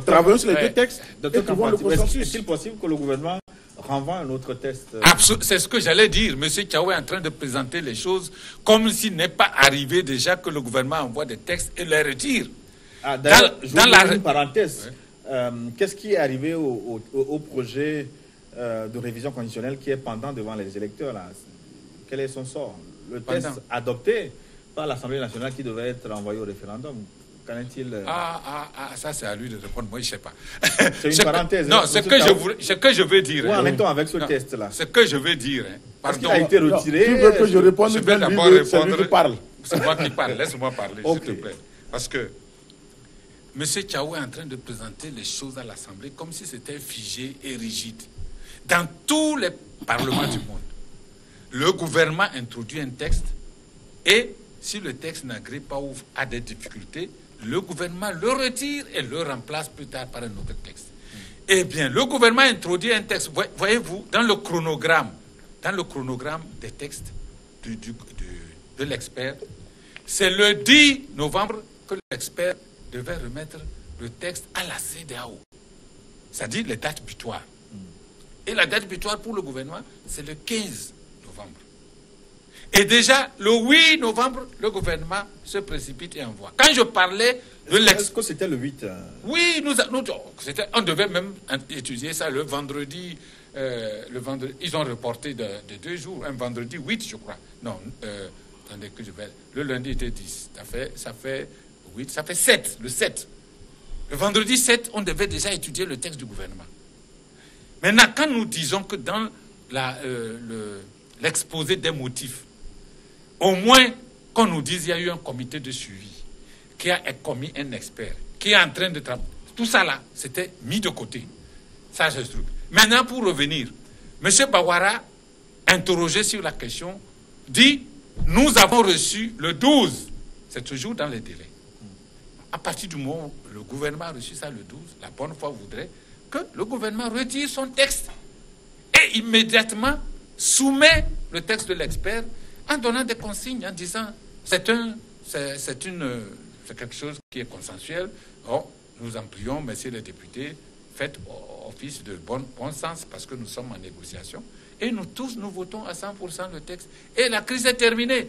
S2: Travaillons sur les deux textes et trouvons le consensus.
S1: Est-il possible que le gouvernement renvoie un autre texte?
S3: C'est ce que j'allais dire. Monsieur Tchao est en train de présenter les choses comme s'il n'est pas arrivé déjà que le gouvernement envoie des textes et les retire.
S1: D'ailleurs, une parenthèse. Oui. Qu'est-ce qui est arrivé au projet de révision conditionnelle qui est pendant devant les électeurs là? Quel est son sort? Le texte adopté par l'Assemblée nationale qui devait être envoyé au référendum. Qu'en est-il?
S3: Ça c'est à lui de répondre. Moi, je ne sais pas.
S1: C'est une parenthèse.
S3: Non, ce que je veux dire.
S1: Où en est-on avec ce test-là?
S3: Ce que je veux dire.
S1: Pardon. Il a été retiré.
S2: Tu veux que je réponde?
S3: Je vais d'abord répondre.
S2: C'est
S3: moi qui parle. Laisse-moi parler,
S1: okay,
S3: s'il te plaît. Parce que M. Tchao est en train de présenter les choses à l'Assemblée comme si c'était figé et rigide. Dans tous les parlements du monde, le gouvernement introduit un texte et si le texte n'agrée pas ou a des difficultés, le gouvernement le retire et le remplace plus tard par un autre texte. Eh bien, le gouvernement introduit un texte, voyez-vous, dans le chronogramme des textes de l'expert, c'est le 10 novembre que l'expert devait remettre le texte à la CEDEAO. C'est-à-dire les dates butoirs. Et la date butoir pour le gouvernement, c'est le 15 novembre. Et déjà, le 8 novembre, le gouvernement se précipite et envoie. Quand je parlais de
S1: Est-ce que c'était le 8
S3: Oui, on devait même étudier ça le vendredi. Ils ont reporté de 2 jours, un vendredi 8, je crois. Non, attendez que je vais... Le lundi était 10, ça fait 8, ça fait 7, le 7. Le vendredi 7, on devait déjà étudier le texte du gouvernement. Maintenant, quand nous disons que dans l'exposé des motifs, au moins qu'on nous dise qu'il y a eu un comité de suivi, qui a commis un expert, qui est en train de travailler. Tout ça là, c'était mis de côté. Ça, c'est ce truc. Maintenant, pour revenir, M. Bawara, interrogé sur la question, dit, nous avons reçu le 12. C'est toujours dans les délais. À partir du moment où le gouvernement a reçu ça le 12, la bonne foi voudrait que le gouvernement retire son texte et immédiatement soumet le texte de l'expert en donnant des consignes, en disant c'est quelque chose qui est consensuel. Or, nous en prions, messieurs les députés, faites office de bon sens parce que nous sommes en négociation. Et nous tous, nous votons à 100% le texte. Et la crise est terminée.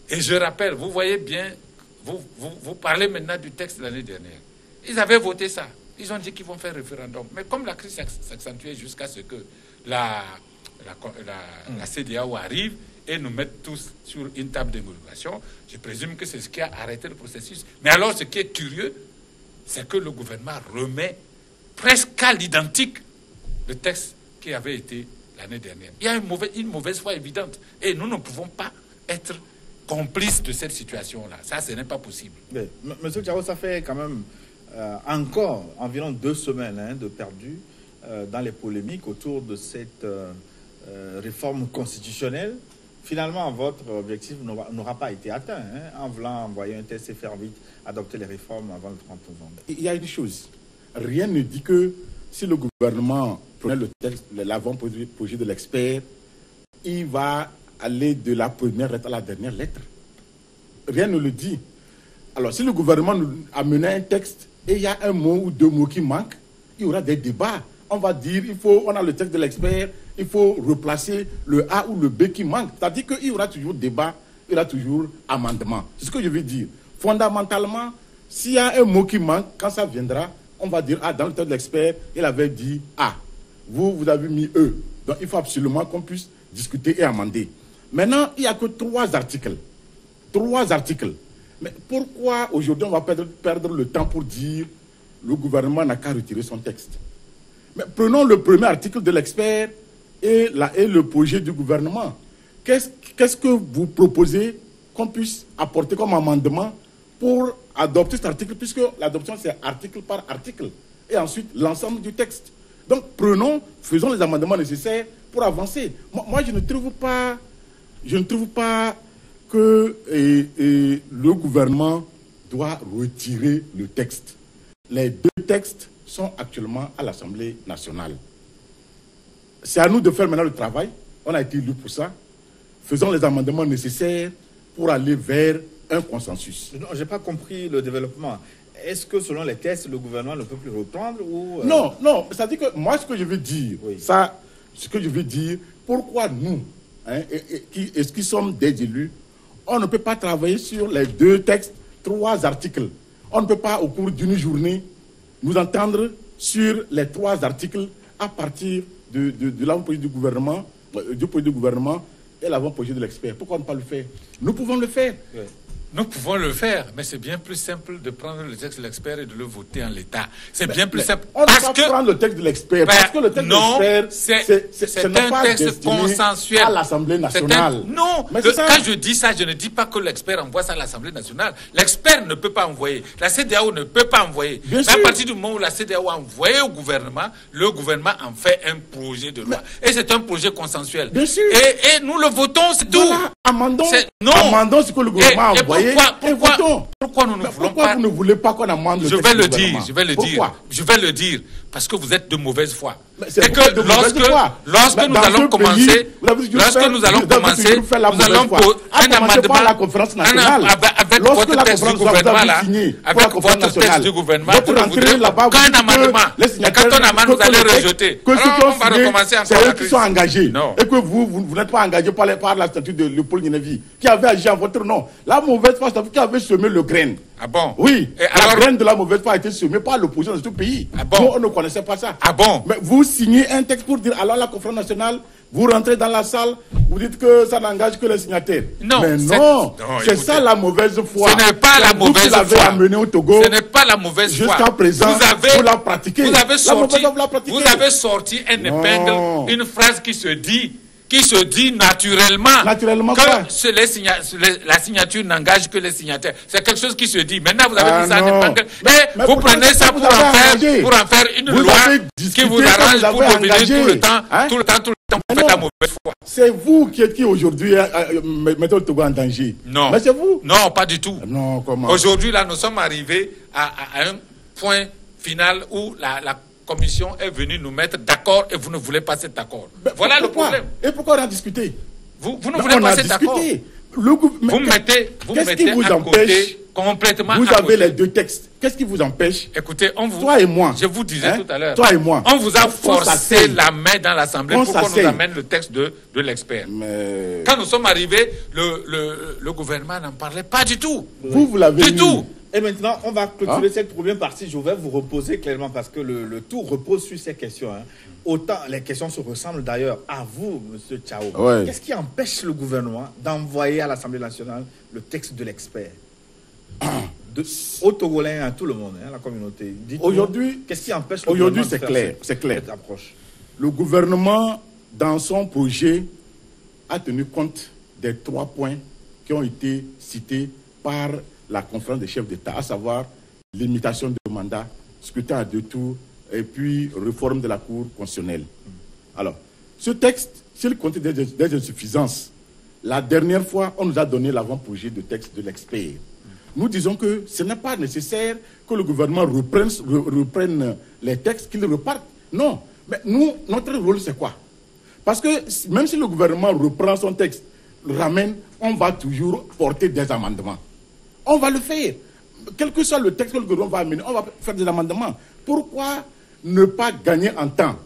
S3: Et je rappelle, vous voyez bien, vous parlez maintenant du texte de l'année dernière. Ils avaient voté ça. Ils ont dit qu'ils vont faire référendum. Mais comme la crise s'accentuait jusqu'à ce que la CEDEAO arrive et nous mette tous sur une table de négociation, je présume que c'est ce qui a arrêté le processus. Mais alors, ce qui est curieux, c'est que le gouvernement remet presque à l'identique le texte qui avait été l'année dernière. Il y a une mauvaise foi évidente. Et nous ne pouvons pas être complices de cette situation-là. Ça, ce n'est pas possible.
S1: Mais, Monsieur Tchao, ça fait quand même encore environ 2 semaines de perdu dans les polémiques autour de cette réforme constitutionnelle. Finalement, votre objectif n'aura pas été atteint, en voulant envoyer un test et faire vite adopter les réformes avant le 30 novembre.
S2: Il y a une chose. Rien ne dit que si le gouvernement prenait le texte, l'avant-projet de l'expert, il va aller de la première lettre à la dernière lettre. Rien ne le dit. Alors, si le gouvernement a mené un texte et il y a un mot ou 2 mots qui manquent, il y aura des débats. On va dire, on a le texte de l'expert, il faut replacer le A ou le B qui manque. C'est-à-dire qu'il y aura toujours débat, il y aura toujours amendement. C'est ce que je veux dire. Fondamentalement, s'il y a un mot qui manque, quand ça viendra, on va dire, dans le texte de l'expert, il avait dit A. Vous avez mis E. Donc, il faut absolument qu'on puisse discuter et amender. Maintenant, il n'y a que 3 articles. 3 articles. Mais pourquoi aujourd'hui on va perdre le temps pour dire le gouvernement n'a qu'à retirer son texte? Mais prenons le premier article de l'expert et le projet du gouvernement. Qu'est-ce que vous proposez qu'on puisse apporter comme amendement pour adopter cet article, puisque l'adoption c'est article par article, et ensuite l'ensemble du texte. Donc faisons les amendements nécessaires pour avancer. Moi je ne trouve pas que le gouvernement doit retirer le texte. Les 2 textes sont actuellement à l'Assemblée nationale. C'est à nous de faire maintenant le travail. On a été élus pour ça. Faisons les amendements nécessaires pour aller vers un consensus.
S1: Non, je n'ai pas compris le développement. Est-ce que selon les tests, le gouvernement ne peut plus reprendre ou
S2: Non, c'est-à-dire que moi, ce que je veux dire, pourquoi nous, qui sommes des élus, on ne peut pas travailler sur les 2 textes, 3 articles. On ne peut pas, au cours d'une journée, nous entendre sur les 3 articles à partir de l'avant-projet du gouvernement, et l'avant-projet de l'expert. Pourquoi ne pas le faire? Nous pouvons le faire.
S1: Oui.
S3: Nous pouvons le faire, mais c'est bien plus simple de prendre le texte de l'expert et de le voter en l'état. C'est bien plus simple.
S2: On ne peut pas prendre le texte de l'expert, parce que le texte de l'expert,
S3: c'est un texte consensuel
S2: à l'Assemblée nationale.
S3: Non, quand je dis ça, je ne dis pas que l'expert envoie ça à l'Assemblée nationale. L'expert ne peut pas envoyer. La CEDEAO ne peut pas envoyer. Mais à partir du moment où la CEDEAO a envoyé au gouvernement, le gouvernement en fait un projet de loi. Et c'est un projet consensuel.
S2: Bien sûr.
S3: Et nous le votons, c'est tout.
S2: Amendons ce que le gouvernement a envoyé.
S3: Pourquoi nous ne voulons pas?
S2: Pourquoi vous ne voulez pas qu'on amende le texte du gouvernement?
S3: Je vais le dire. Parce que vous êtes de mauvaise foi.
S2: Et que
S3: lorsque nous allons commencer, nous allons un amendement
S2: à la conférence nationale.
S3: Avec votre texte du gouvernement là, avec votre texte du gouvernement, vous ne voudrez aucun amendement. Et quand on amende, vous allez rejeter. On va recommencer encore.
S2: C'est eux qui sont engagés. Et que vous n'êtes pas engagés par la statue de Léopold Ninevi, qui avait agi en votre nom. La mauvaise foi, c'est vous qui avez semé le grain.
S3: Ah bon?
S2: Oui. La graine de la mauvaise foi a été semée par l'opposition de ce pays.
S3: Ah bon?
S2: Nous, on ne connaissait pas ça.
S3: Ah bon?
S2: Mais vous signez un texte pour dire alors la conférence nationale, vous rentrez dans la salle, vous dites que ça n'engage que les signataires.
S3: Non.
S2: Mais non, c'est ça la mauvaise foi.
S3: Ce n'est pas la mauvaise foi.
S2: Vous l'avez amené au Togo.
S3: Ce n'est pas la mauvaise foi.
S2: Jusqu'à présent, vous la pratiquez.
S3: Vous avez sorti une épingle, une phrase qui se dit naturellement.
S2: Naturellement
S3: que
S2: quoi?
S3: La signature n'engage que les signataires. C'est quelque chose qui se dit. Maintenant, vous avez mis ça en épingle.
S2: Mais
S3: vous prenez ça pour en faire une loi qui vous arrange pour dominer tout le temps. Tout le temps, vous faites la mauvaise foi.
S2: C'est vous qui aujourd'hui mettez le Togo en danger.
S3: Non.
S2: Mais c'est vous.
S3: Non, pas du tout.
S2: Non, comment?
S3: Aujourd'hui, là, nous sommes arrivés à un point final où la commission est venue nous mettre d'accord et vous ne voulez pas cet accord. Voilà le problème.
S2: Et pourquoi on a discuté?
S3: Vous ne voulez pas cet accord. Vous mettez à côté complètement.
S2: Vous avez les 2 textes. Qu'est-ce qui vous empêche?
S3: Écoutez,
S2: toi et moi.
S3: Je vous disais tout à l'heure.
S2: Toi et moi.
S3: On vous a forcé la main dans l'Assemblée pour qu'on nous amène le texte de l'expert.
S2: Mais...
S3: Quand nous sommes arrivés, le gouvernement n'en parlait pas du tout.
S2: Vous l'avez
S3: du tout.
S1: Et maintenant, on va clôturer cette première partie. Je vais vous reposer clairement parce que le tout repose sur ces questions. Hein. Autant les questions se ressemblent d'ailleurs à vous, M. Tchao.
S2: Ouais.
S1: Qu'est-ce qui empêche le gouvernement d'envoyer à l'Assemblée nationale le texte de l'expert aux Togolais, à tout le monde, hein, la communauté.
S2: Aujourd'hui,
S1: qu'est-ce qui empêche le
S2: aujourd'hui,
S1: gouvernement de faire
S2: c'est clair.
S1: cette approche?
S2: Le gouvernement, dans son projet, a tenu compte des 3 points qui ont été cités par la conférence des chefs d'État, à savoir limitation de mandat, scrutin à 2 tours et puis réforme de la Cour constitutionnelle. Alors, ce texte, s'il comptait des insuffisances, la dernière fois, on nous a donné l'avant-projet de texte de l'expert. Nous disons que ce n'est pas nécessaire que le gouvernement reprenne les textes, qu'il reparte. Non. Mais nous, notre rôle, c'est quoi? Parce que même si le gouvernement reprend son texte, le ramène, on va toujours porter des amendements. On va le faire. Quel que soit le texte que le gouvernement va amener, on va faire des amendements. Pourquoi ne pas gagner en temps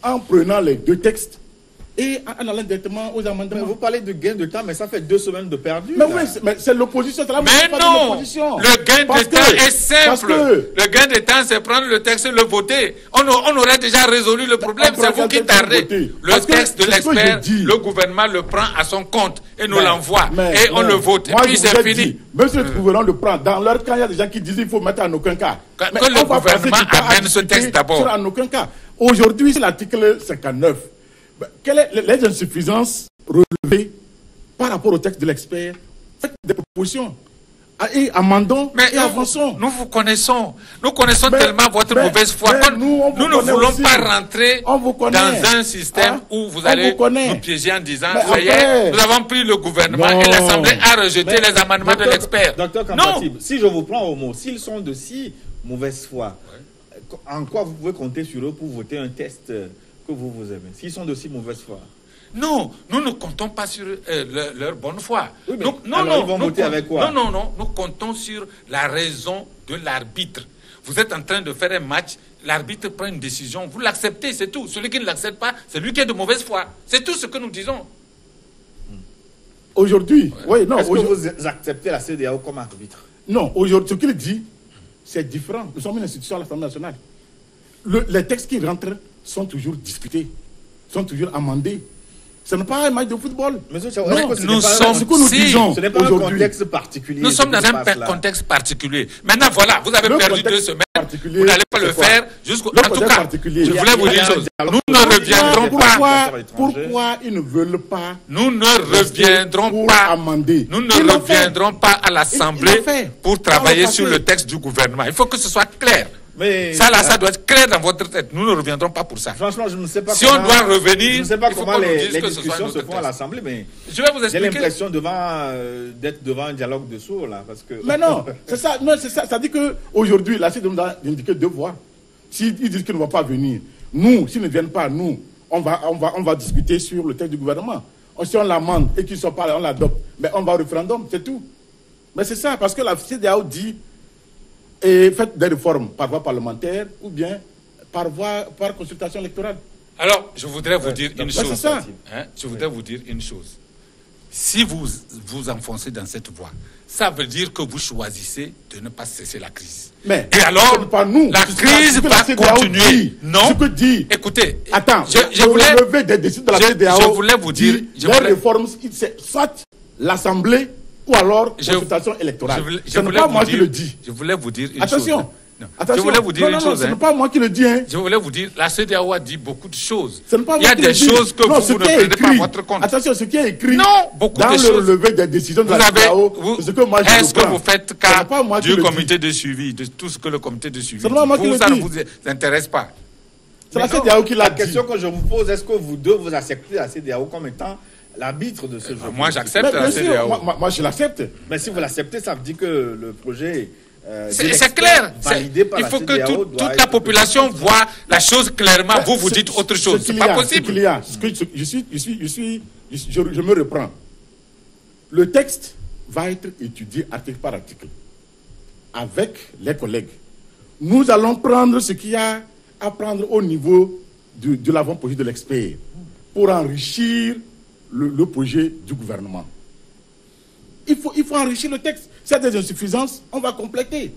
S2: en prenant les 2 textes et en allant directement aux amendements?
S1: Mais vous parlez de gain de temps, mais ça fait 2 semaines de perdu.
S2: Mais oui, c'est l'opposition.
S3: Mais non, le gain de temps est simple. Le gain de temps, c'est prendre le texte et le voter. On aurait déjà résolu le problème. C'est vous qui tardez. Le texte de l'expert, le gouvernement le prend à son compte et nous l'envoie. Et on le vote. Et puis c'est fini.
S2: Même si le gouvernement le prend, dans leur cas, il y a des gens qui disent qu'il faut mettre en aucun cas.
S3: Que le gouvernement amène ce texte d'abord.
S2: En aucun cas. Aujourd'hui, c'est l'article 59. Quelles sont les insuffisances relevées par rapport au texte de l'expert? Faites des propositions et amendons et avançons.
S3: Nous vous connaissons. Nous connaissons tellement votre mauvaise foi. Nous ne voulons pas rentrer dans un système où vous allez nous piéger en disant ça y est, nous avons pris le gouvernement et l'Assemblée a rejeté les amendements de l'expert.
S1: Docteur Kampatib, si je vous prends au mot, s'ils sont de si mauvaise foi, en quoi vous pouvez compter sur eux pour voter un test que vous aimez, s'ils sont de si mauvaise foi?
S3: Non, nous ne comptons pas sur leur bonne foi.
S1: Oui, ils vont voter avec quoi?
S3: Non, nous comptons sur la raison de l'arbitre. Vous êtes en train de faire un match, l'arbitre prend une décision, vous l'acceptez, c'est tout. Celui qui ne l'accepte pas, c'est lui qui est de mauvaise foi. C'est tout ce que nous disons.
S2: Aujourd'hui, non.
S1: Est-ce que vous acceptez la CEDEAO comme arbitre?
S2: Non, aujourd'hui, ce qu'il dit, c'est différent. Nous sommes une institution à l'Assemblée nationale. Les textes qui rentrent sont toujours discutés, sont toujours amendés. Ce n'est pas un match de football.
S1: Monsieur
S2: ce n'est
S1: pas un contexte particulier.
S3: Nous sommes dans un contexte particulier. Maintenant, voilà, vous avez perdu 2 semaines. Vous n'allez pas le faire jusqu'au... En tout cas, je voulais vous dire une chose. Nous ne reviendrons pas.
S2: Pourquoi ils ne veulent pas...
S3: Nous ne reviendrons pas amender. Nous ne reviendrons pas à l'Assemblée pour travailler sur le texte du gouvernement. Il faut que ce soit clair. Mais ça doit être clair dans votre tête. Nous ne reviendrons pas pour ça.
S1: Franchement, je ne sais pas
S3: si on doit revenir,
S1: je ne sais pas comment les discussions se font à l'Assemblée, mais
S3: je vais vous expliquer.
S1: J'ai l'impression d'être devant un dialogue de sourds là, parce que.
S2: Mais non, c'est ça. Non, c'est ça. Ça dit que aujourd'hui, la CEDEAO nous a indiqué 2 voies. S'ils disent qu'ils ne vont pas venir, nous, s'ils ne viennent pas, nous, on va discuter sur le texte du gouvernement. Si on l'amende et qu'ils ne sont pas là, on l'adopte. Mais on va au référendum, c'est tout. Mais c'est ça, parce que la CEDEAO dit. Et faites des réformes par voie parlementaire ou bien par consultation électorale.
S3: Alors, je voudrais vous dire une chose. Je voudrais vous dire une chose. Si vous vous enfoncez dans cette voie, ça veut dire que vous choisissez de ne pas cesser la crise.
S2: Mais
S3: et alors,
S2: pas nous,
S3: la crise va continuer. Non.
S2: Ce que dit.
S3: Écoutez,
S2: attends,
S3: je voulais
S2: lever des décisions de la CEDEAO.
S3: Je voulais vous dire.
S2: Les réformes, c'est soit l'Assemblée ou alors consultation électorale. Ce n'est pas moi qui le dis.
S3: Je voulais vous dire une
S2: Attention.
S3: chose. Attention. Je voulais vous dire une chose.
S2: Ce n'est pas moi qui le dis.
S3: Je voulais vous dire, la CEDEAO a dit beaucoup de choses.
S2: Il y a
S3: des choses que vous ne prenez pas à votre compte.
S2: Attention, ce qui est écrit
S3: beaucoup
S2: dans
S3: de choses.
S2: le relevé des décisions de la CEDEAO, c'est ce que moi je reprends.
S3: Est-ce que vous faites cas du comité de suivi, de tout ce que le comité de suivi dit? Ça ne vous intéresse pas.
S2: C'est la CEDEAO qui l'a dit.
S1: La question que je vous pose, est-ce que vous deux, vous acceptez la CEDEAO comme étant l'arbitre de ce jeu?
S3: Moi, j'accepte la CEDEAO.
S2: Moi, je l'accepte.
S1: Mais si vous l'acceptez, ça veut dire que le projet...
S3: c'est clair. Il faut que toute la population voit la chose clairement. Vous dites autre chose. C'est pas possible.
S2: Je me reprends. Le texte va être étudié article par article avec les collègues. Nous allons prendre ce qu'il y a à prendre au niveau de l'avant-projet de l'expert pour enrichir le projet du gouvernement. Il faut enrichir le texte. S'il y a des insuffisances, on va compléter.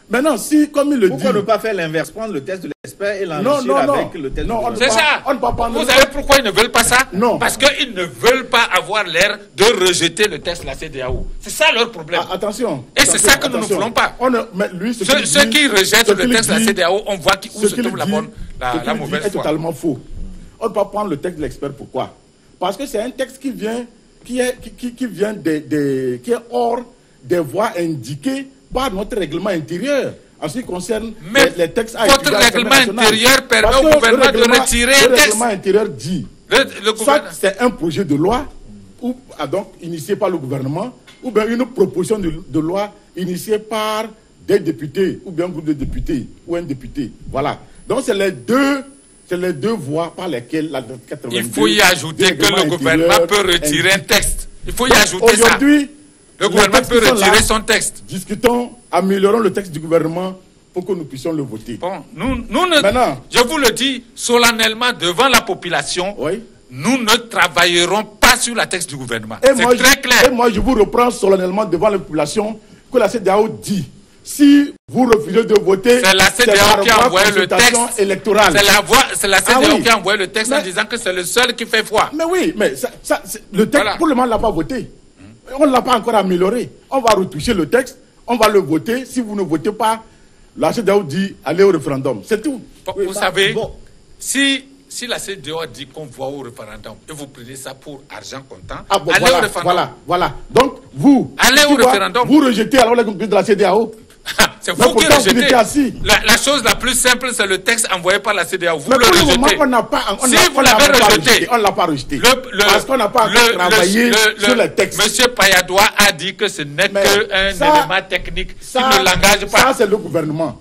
S2: Maintenant, si, comme il le dit...
S1: Pourquoi ne pas faire l'inverse, prendre le texte de l'expert et l'enrichir avec le texte du gouvernement?
S3: C'est ça. Vous savez pourquoi ils ne veulent pas ça?
S2: Non.
S3: Parce qu'ils ne veulent pas avoir l'air de rejeter le texte de la CEDEAO. C'est ça leur problème.
S2: Attention.
S3: Et c'est ça que nous ne voulons pas. Ceux qui rejettent le texte de la CEDEAO, on voit où se trouve la mauvaise foi.
S2: C'est totalement faux. On ne peut pas prendre le texte de l'expert. Pourquoi? Parce que c'est un texte qui est hors des voies indiquées par notre règlement intérieur en ce qui concerne les textes à
S3: votre règlement intérieur permet au gouvernement de retirer un texte.
S2: Le règlement intérieur dit soit c'est un projet de loi donc initié par le gouvernement ou bien une proposition de loi initiée par des députés ou bien un groupe de députés ou un député. Voilà. Donc c'est les deux voies par lesquelles la 82...
S3: Il faut y ajouter que le gouvernement peut retirer un texte. Il faut y ajouter ça.
S2: Aujourd'hui,
S3: le gouvernement peut retirer son texte.
S2: Discutons, améliorons le texte du gouvernement pour que nous puissions le voter.
S3: Bon, maintenant, je vous le dis solennellement devant la population,
S2: oui.
S3: Nous ne travaillerons pas sur la texte du gouvernement. C'est très clair.
S2: Et moi, je vous reprends solennellement devant la population que la CEDEAO dit. Si vous refusez de voter,
S3: c'est la CEDEAO qui a envoyé le texte
S2: électoral.
S3: C'est la CEDEAO qui a envoyé le texte en disant que c'est le seul qui fait foi.
S2: Mais oui, mais le texte, pour le moment, on ne l'a pas voté. On ne l'a pas encore amélioré. On va retoucher le texte, on va le voter. Si vous ne votez pas, la CEDEAO dit allez au référendum. C'est tout.
S3: Vous savez, si la CEDEAO dit qu'on va au référendum et vous prenez ça pour argent comptant, allez au référendum.
S2: Voilà. Donc, vous,
S3: allez au référendum.
S2: Vous rejetez alors les conclusions de la CEDEAO.
S3: C'est vous qui rejetez. La chose la plus simple, c'est le texte envoyé par la CEDEAO. Vous le rejetez.
S2: On ne l'a pas rejeté. Parce qu'on n'a pas encore travaillé sur le texte.
S3: Monsieur Payadoua a dit que ce n'est qu'un élément technique qui ne l'engage pas.
S2: Ça, c'est le gouvernement.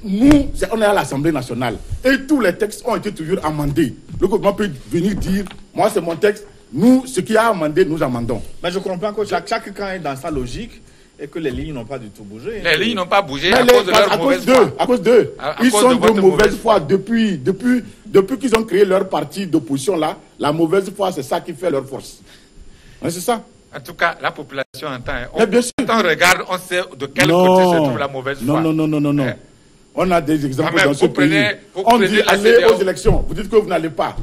S2: Nous, on est à l'Assemblée nationale. Et tous les textes ont été toujours amendés. Le gouvernement peut venir dire, moi, c'est mon texte. Nous, ce qui a amendé, nous amendons.
S1: Mais je comprends que chaque camp est dans sa logique. Et que les lignes n'ont pas du tout bougé.
S3: Les lignes n'ont pas bougé à cause de leur mauvaise foi.
S2: À cause d'eux. Ils sont de mauvaise foi depuis qu'ils ont créé leur parti d'opposition là. La mauvaise foi, c'est ça qui fait leur force. Ouais, c'est ça.
S3: En tout cas, la population entend.
S2: Quand
S3: on regarde, on sait de quel côté se trouve la mauvaise foi.
S2: Non. On a des exemples dans ce pays. On dit allez aux élections. Vous dites que vous n'allez pas.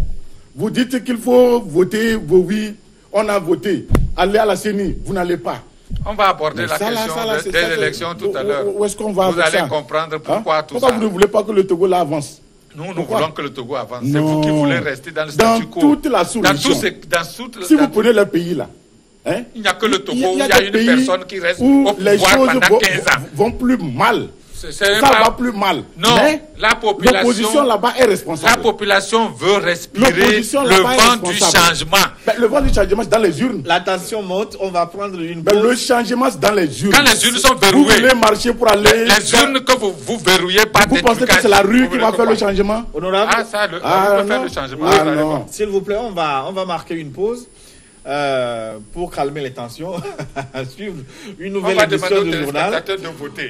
S2: Vous dites qu'il faut voter vos oui. On a voté. Allez à la CENI. Vous n'allez pas.
S3: On va aborder la question des élections tout à l'heure.
S2: Où est-ce qu'on va
S3: Vous allez comprendre pourquoi tout ça.
S2: Pourquoi vous ne voulez pas que le Togo là avance?
S3: Nous voulons que le Togo avance. C'est vous qui voulez rester dans le statu quo.
S2: Dans toute la sous-région. Si vous prenez le pays là,
S3: il n'y a que le Togo où il y a une personne qui reste au pouvoir pendant 15 ans.
S2: Vont plus mal. Ça va plus mal.
S3: Non,
S2: mais l'opposition là-bas est responsable.
S3: La population veut respirer le vent du changement.
S2: Mais le vent du changement, c'est dans les urnes.
S1: La tension monte, on va prendre une pause.
S2: Le changement, c'est dans les urnes.
S3: Quand les urnes sont verrouillées,
S2: vous voulez marcher pour aller...
S3: Les urnes que vous verrouillez pas...
S2: Vous pensez que c'est la rue qui va faire le changement?
S1: Honorable.
S3: Ça, la rue peut faire le changement.
S1: S'il vous plaît, on va marquer une pause. Pour calmer les tensions, suivre une nouvelle édition du journal.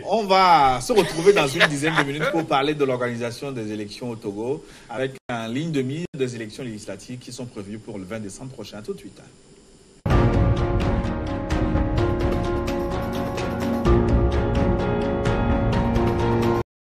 S1: On va se retrouver dans une dizaine de minutes pour parler de l'organisation des élections au Togo avec en ligne de mire des élections législatives qui sont prévues pour le 20 décembre prochain. Tout de suite.